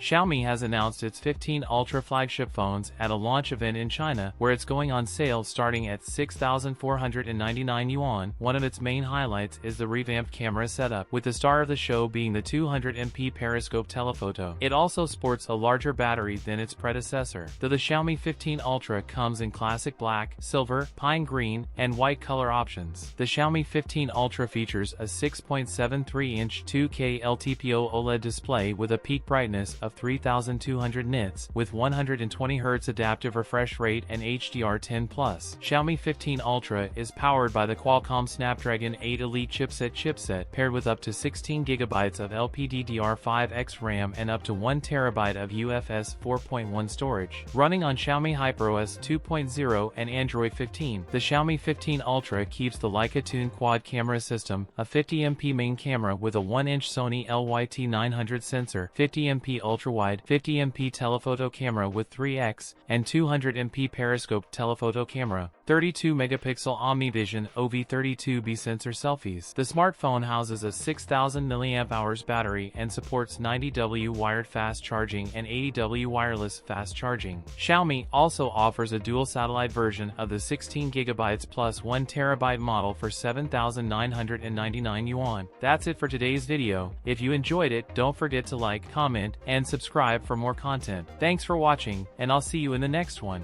Xiaomi has announced its 15 Ultra flagship phones at a launch event in China, where it's going on sale starting at 6,499 yuan. One of its main highlights is the revamped camera setup, with the star of the show being the 200MP periscope telephoto. It also sports a larger battery than its predecessor. Though the Xiaomi 15 Ultra comes in classic black, silver, pine green, and white color options, the Xiaomi 15 Ultra features a 6.73-inch 2K LTPO OLED display with a peak brightness of 3200 nits, with 120Hz adaptive refresh rate and HDR10+. Xiaomi 15 Ultra is powered by the Qualcomm Snapdragon 8 Elite chipset paired with up to 16GB of LPDDR5X RAM and up to 1TB of UFS 4.1 storage. Running on Xiaomi HyperOS 2.0 and Android 15, the Xiaomi 15 Ultra keeps the Leica Tune quad camera system, a 50MP main camera with a 1-inch Sony LYT900 sensor, 50MP ultra-wide, 50MP telephoto camera with 3x and 200MP periscope telephoto camera, 32-megapixel OmniVision OV32B sensor selfies. The smartphone houses a 6000 mAh battery and supports 90W wired fast charging and 80W wireless fast charging. Xiaomi also offers a dual satellite version of the 16GB plus 1TB model for 7,999 yuan. That's it for today's video. If you enjoyed it, don't forget to like, comment, and subscribe for more content. Thanks for watching, and I'll see you in the next one.